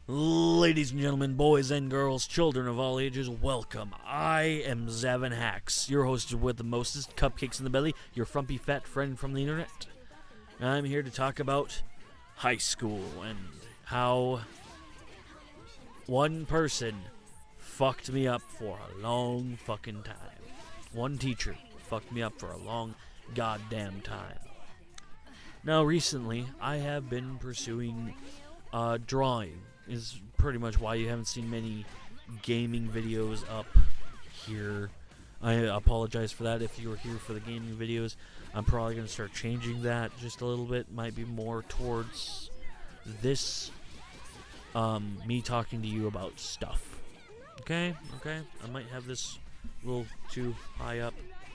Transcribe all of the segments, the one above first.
Ladies and gentlemen, boys and girls, children of all ages, welcome. I am Zaven Hacks, your host with the mostest cupcakes in the belly, your frumpy fat friend from the internet. And I'm here to talk about high school and how one person fucked me up for a long fucking time. One teacher fucked me up for a long goddamn time. Now, recently, I have been pursuing drawing. Is pretty much why you haven't seen many gaming videos up here. I apologize for that if you were here for the gaming videos. I'm probably going to start changing that just a little bit. Might be more towards this, me talking to you about stuff. Okay? I might have this a little too high up.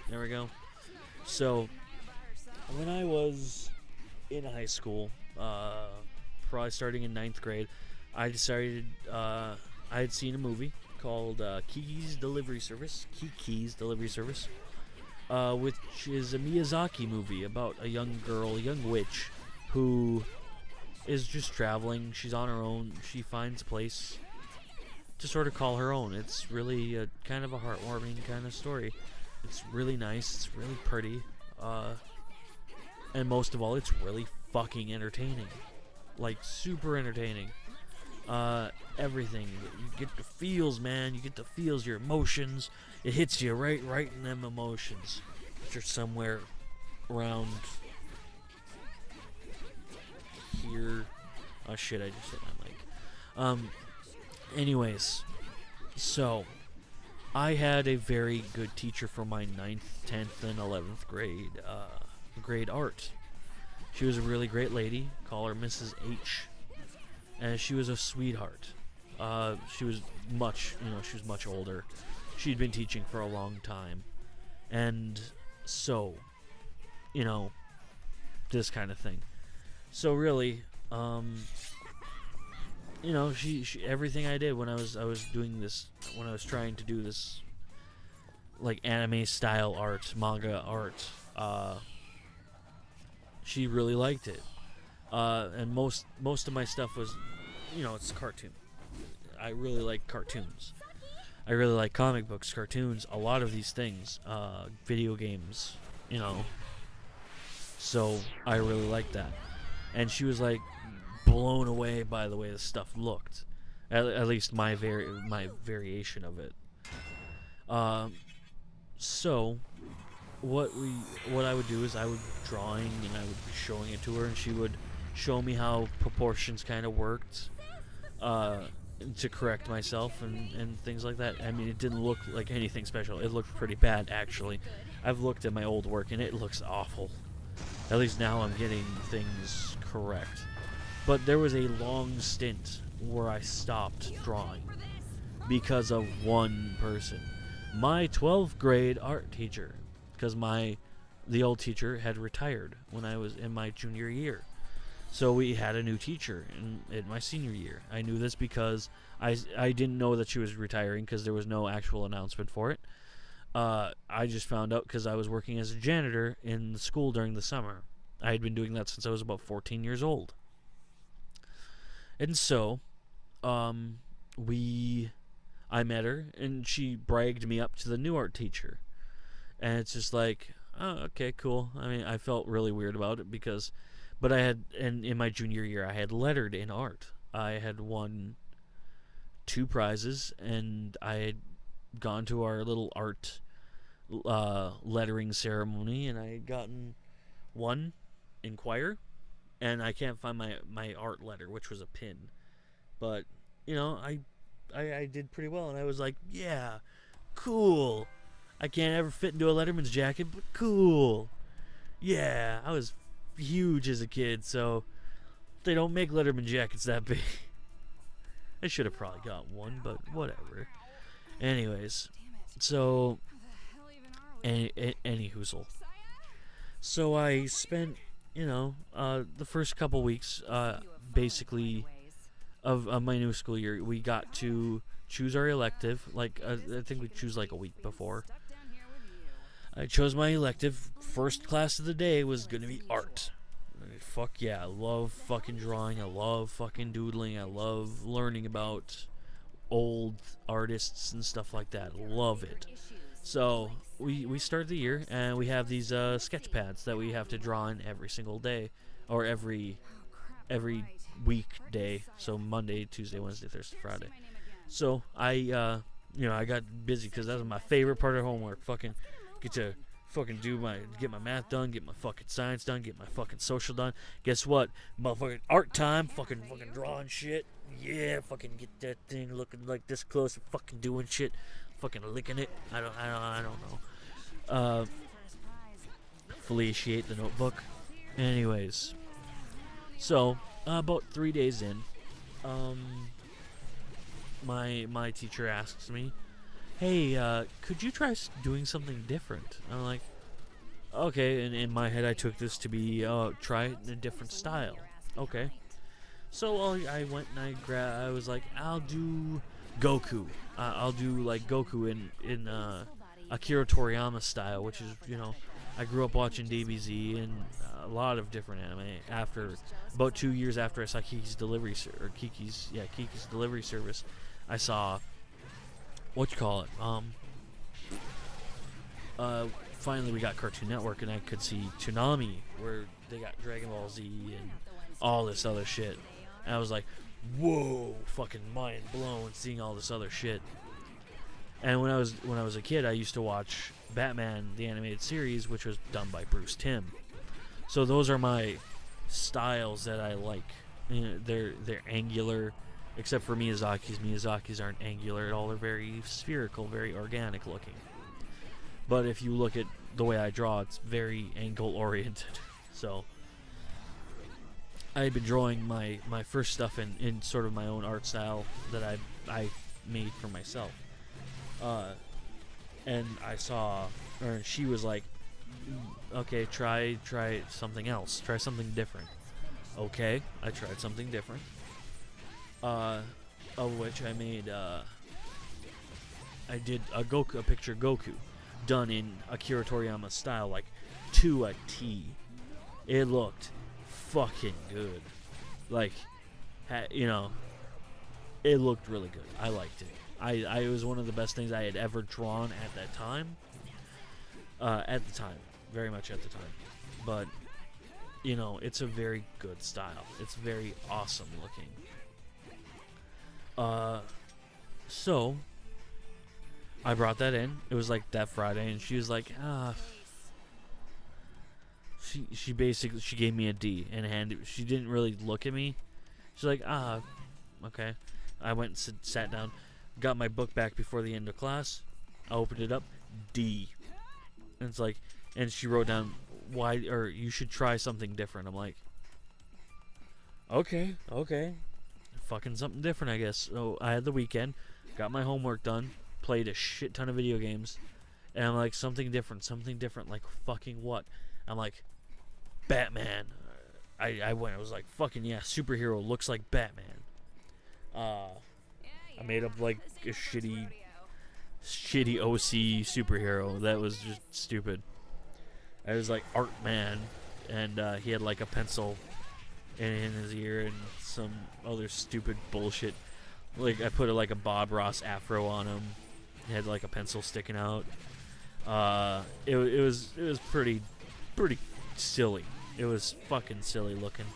There we go. So, when I was in high school, probably starting in 9th grade, I decided I had seen a movie called Kiki's Delivery Service, which is a Miyazaki movie about a young girl, a young witch, who is just traveling. She's on her own. She finds a place to sort of call her own. It's really a kind of a heartwarming kind of story. It's really nice. It's really pretty. And most of all, it's really fucking entertaining. Like, super entertaining. Everything. You get the feels, man. You get the feels, your emotions. It hits you right in them emotions. Which are somewhere around here. Oh shit, I just hit my mic. Anyways. So, I had a very good teacher for my 9th, 10th, and 11th grade art. She was a really great lady. Call her Mrs. H. And she was a sweetheart. She was much older. She'd been teaching for a long time. And so, this kind of thing. So really, she everything I did when I was doing this, when I was trying to do this, like, anime style art, manga art, she really liked it. And most of my stuff was, it's cartoon. I really like cartoons. I really like comic books, cartoons, a lot of these things, video games, So I really liked that. And she was like blown away by the way the stuff looked. At least my variation of it. So what I would do is I would be drawing and I would be showing it to her, and she would show me how proportions kind of worked, to correct myself and things like that. I mean, it didn't look like anything special. It looked pretty bad, actually. I've looked at my old work and it looks awful. At least now I'm getting things correct. But there was a long stint where I stopped drawing because of one person. My 12th grade art teacher. Because the old teacher had retired when I was in my junior year. So we had a new teacher in my senior year. I knew this because I didn't know that she was retiring because there was no actual announcement for it. I just found out because I was working as a janitor in the school during the summer. I had been doing that since I was about 14 years old. And so, I met her, and she bragged me up to the new art teacher. And it's just like, oh, okay, cool. I mean, I felt really weird about it but I had, and in my junior year, I had lettered in art. I had won 2 prizes, and I had gone to our little art lettering ceremony, and I had gotten 1 in choir, and I can't find my art letter, which was a pin. But, I did pretty well, and I was like, yeah, cool. I can't ever fit into a Letterman's jacket, but cool. Yeah, I was huge as a kid, so they don't make Letterman jackets that big. I should have probably got one, but whatever. Anyways, so any hoozle. So I spent, the first couple weeks, basically, of my new school year. We got to choose our elective. Like, I think we choose like a week before. I chose my elective. First class of the day was going to be art. fuck yeah, I love fucking drawing, I love fucking doodling, I love learning about old artists and stuff like that. Love it. So we start the year and we have these sketch pads that we have to draw in every single day, or every weekday. So Monday, Tuesday, Wednesday, Thursday, Friday. So I I got busy because that was my favorite part of homework. Fucking get to fucking get my math done, get my fucking science done, get my fucking social done. Guess what? Motherfucking art time, fucking drawing shit. Yeah, fucking get that thing looking like this close and fucking doing shit. Fucking licking it. I don't know. Feliciate the notebook. Anyways. So, about 3 days in, my teacher asks me, hey, could you try doing something different? I'm like, okay, and in my head I took this to be, try it in a different style. Okay. So I went and I was like, I'll do Goku. I'll do like Goku in Akira Toriyama style, which is, I grew up watching DBZ and a lot of different anime. After about 2 years after I saw Kiki's Delivery Service, I saw finally we got Cartoon Network and I could see Toonami, where they got Dragon Ball Z and all this other shit. And I was like, whoa, fucking mind blown seeing all this other shit. And when I was a kid, I used to watch Batman the animated series, which was done by Bruce Timm. So those are my styles that I like. They're angular, except for Miyazaki's. Miyazaki's aren't angular at all. They're very spherical, very organic looking. But if you look at the way I draw, it's very angle oriented. So I had been drawing my first stuff in sort of my own art style that I made for myself. And I saw, or she was like, okay, try something else. Try something different. Okay, I tried something different. Of which I made, I did a picture of Goku, done in Akira Toriyama style, like to a T. It looked fucking good. Like, it looked really good. I liked it. It was one of the best things I had ever drawn at that time. Very much at the time. But, it's a very good style. It's very awesome looking. So I brought that in. It was like that Friday, and she was like, She basically gave me a D and she didn't really look at me. She's like, okay. I went and sat down, got my book back before the end of class. I opened it up, D. And it's like, and she wrote down, you should try something different. I'm like, okay. Fucking something different, I guess. So I had the weekend, got my homework done, played a shit ton of video games, and I'm like, something different, like fucking what? I'm like, Batman. I was like, fucking yeah, superhero looks like Batman. I made up like a shitty OC superhero that was just stupid. I was like Art Man, and he had like a pencil in his ear and some other stupid bullshit. Like I put like a Bob Ross afro on him. He had like a pencil sticking out. It was pretty silly. It was fucking silly looking.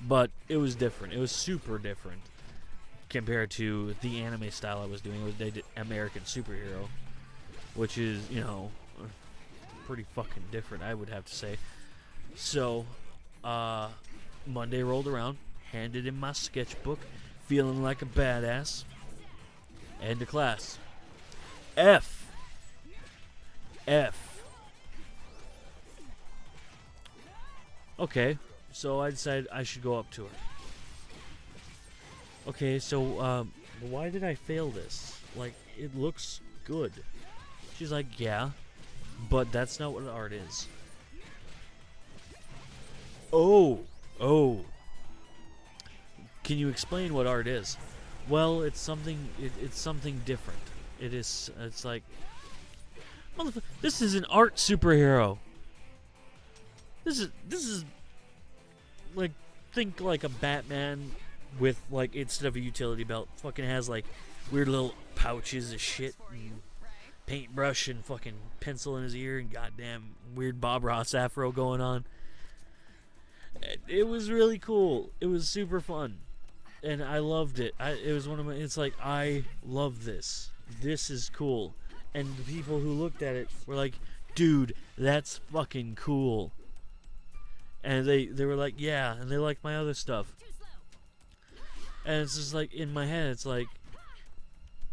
But it was different. It was super different compared to the anime style I was doing. They did American Superhero, which is, pretty fucking different, I would have to say. So, Monday rolled around, handed in my sketchbook, feeling like a badass. End of class. F. Okay, so I decided I should go up to her. Okay, so, why did I fail this? Like, it looks good. She's like, yeah, but that's not what art is. Oh. Can you explain what art is? Well, it's something different. It's like, this is an art superhero. This is like think like a Batman with like instead of a utility belt, fucking has like weird little pouches of shit and paintbrush and fucking pencil in his ear and goddamn weird Bob Ross afro going on. It was really cool. It was super fun, and I loved it. It was one of my. It's like I love this. This is cool, and the people who looked at it were like, "Dude, that's fucking cool." And they were like, "Yeah," and they liked my other stuff. And it's just like in my head, it's like,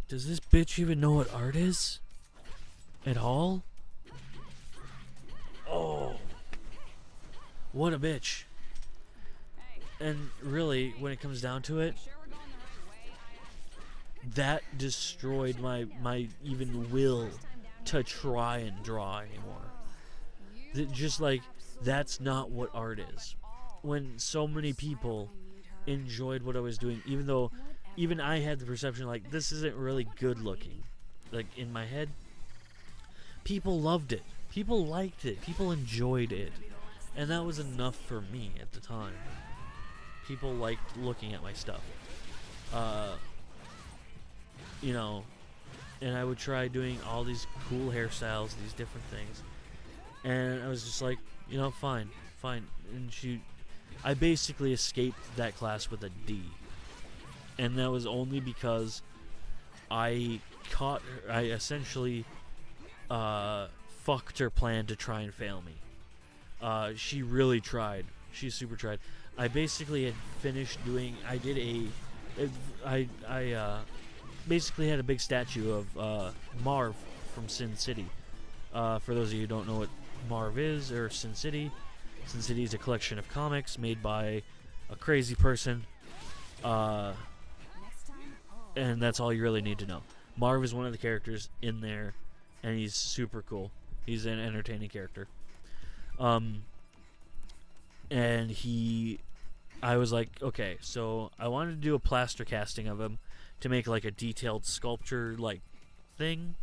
does this bitch even know what art is? At all? Oh, what a bitch. And really, when it comes down to it, that destroyed my even will to try and draw anymore. Just like, that's not what art is. When so many people enjoyed what I was doing, even though even I had the perception like, this isn't really good looking. Like, in my head, people loved it. People liked it. People enjoyed it. And that was enough for me at the time. People liked looking at my stuff. You know, and I would try doing all these cool hairstyles, these different things. And I was just like, you know, fine. And I basically escaped that class with a D. And that was only because I essentially fucked her plan to try and fail me. She really tried. She super tried. I basically had finished doing. I basically had a big statue of Marv from Sin City. For those of you who don't know what Marv is, or Sin City is a collection of comics made by a crazy person. And that's all you really need to know. Marv is one of the characters in there, and he's super cool. He's an entertaining character. And I was like, okay, so I wanted to do a plaster casting of him to make like a detailed sculpture like thing,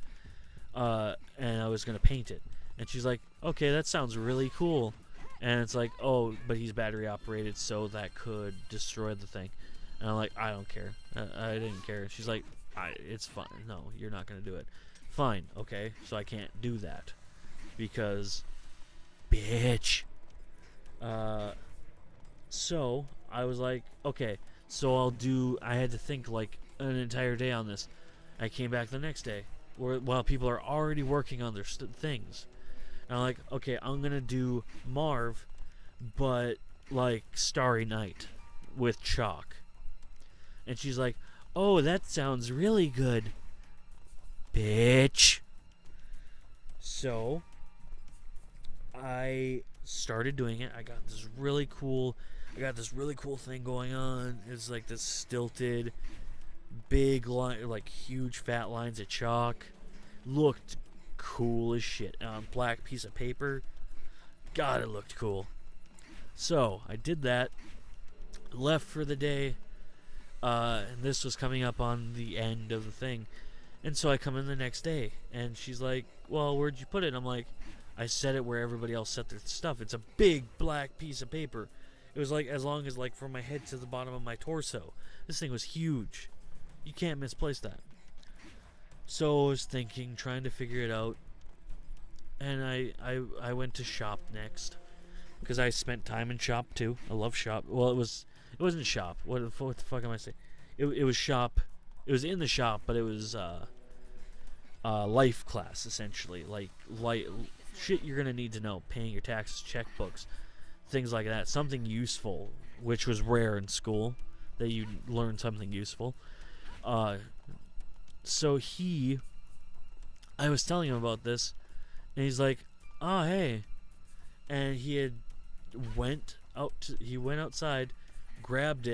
and I was gonna paint it. And she's like, okay, that sounds really cool. And it's like, oh, but he's battery operated, so that could destroy the thing. And I'm like, I don't care. I didn't care. She's like, it's fine. No, you're not gonna do it. Fine, okay, so I can't do that because, bitch. So I was like, okay, so I had to think like an entire day on this. I came back the next day while people are already working on their things. And I'm like, okay, I'm going to do Marv, but like Starry Night with chalk. And she's like, oh, that sounds really good, bitch. So I started doing it. I got this really cool thing going on. It's like this stilted, big line, like huge fat lines of chalk. Looked cool as shit on black piece of paper. God, it looked cool. So I did that. Left for the day. And this was coming up on the end of the thing. And so I come in the next day, and she's like, well, where'd you put it? And I'm like, I set it where everybody else set their stuff. It's a big black piece of paper. It was like as long as like from my head to the bottom of my torso. This thing was huge. You can't misplace that. So I was thinking, trying to figure it out. And I went to shop next. Because I spent time in shop too. I love shop. Well, it wasn't shop. What the fuck am I saying? It was shop. It was in the shop, but it was life class essentially. Like shit you're gonna need to know. Paying your taxes, checkbooks, things like that. Something useful, which was rare in school, that you learn something useful. So I was telling him about this, and he's like, oh, hey. And he went outside, grabbed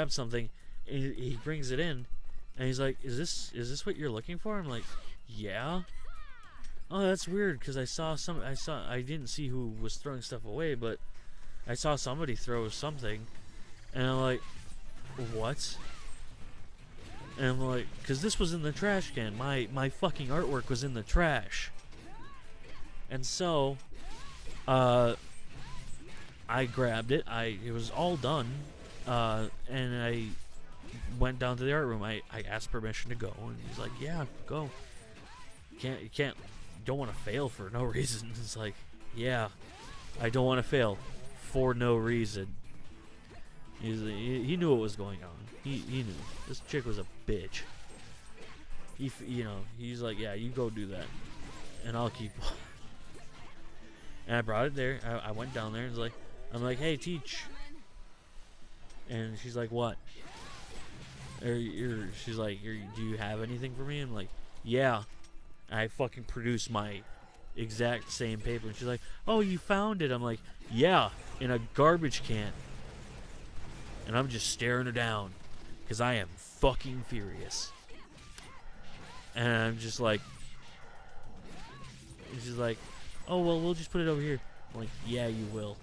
something, and he brings it in, and he's like, is this what you're looking for? I'm like, yeah. Oh, that's weird, because I didn't see who was throwing stuff away, but I saw somebody throw something, and I'm like, what? And I'm like, because this was in the trash can. My fucking artwork was in the trash. And so, I grabbed it. It was all done, and I went down to the art room. I asked permission to go, and he's like, "Yeah, go. You can't. Don't want to fail for no reason." It's like, yeah, I don't want to fail for no reason. He knew what was going on. He knew this chick was a bitch. He's like, yeah, you go do that, and I'll keep. And I brought it there. I went down there and I'm like, hey, teach. And she's like, what? She's like, do you have anything for me? I'm like, yeah. I fucking produced my exact same paper. And she's like, oh, you found it. I'm like, yeah, in a garbage can. And I'm just staring her down because I am fucking furious. And I'm just like, she's like, oh, well, we'll just put it over here. I'm like, yeah, you will.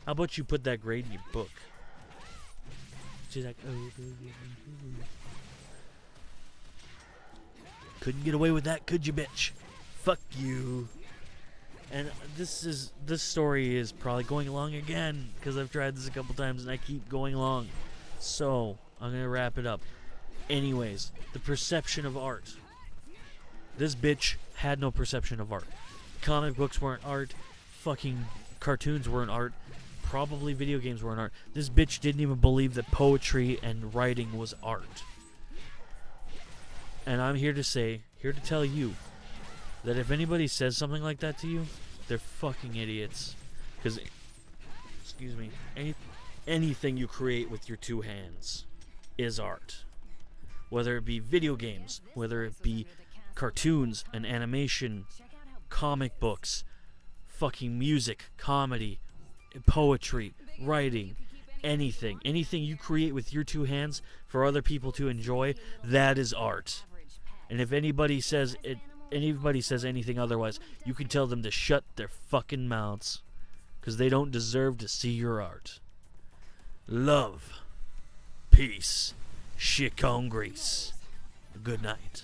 How about you put that grade in your book? She's like, oh. Couldn't get away with that, could you, bitch? Fuck you. And this story is probably going along again because I've tried this a couple times and I keep going along. So, I'm going to wrap it up. Anyways, the perception of art. This bitch had no perception of art. Comic books weren't art. Fucking cartoons weren't art. Probably video games weren't art. This bitch didn't even believe that poetry and writing was art. And I'm here to tell you, that if anybody says something like that to you, they're fucking idiots. Because, excuse me, anything you create with your two hands is art. Whether it be video games, whether it be cartoons and animation, comic books, fucking music, comedy, poetry, writing, anything you create with your two hands for other people to enjoy, that is art. And if anybody says anything otherwise, you can tell them to shut their fucking mouths, because they don't deserve to see your art. Love, peace, shit on grease. Good night.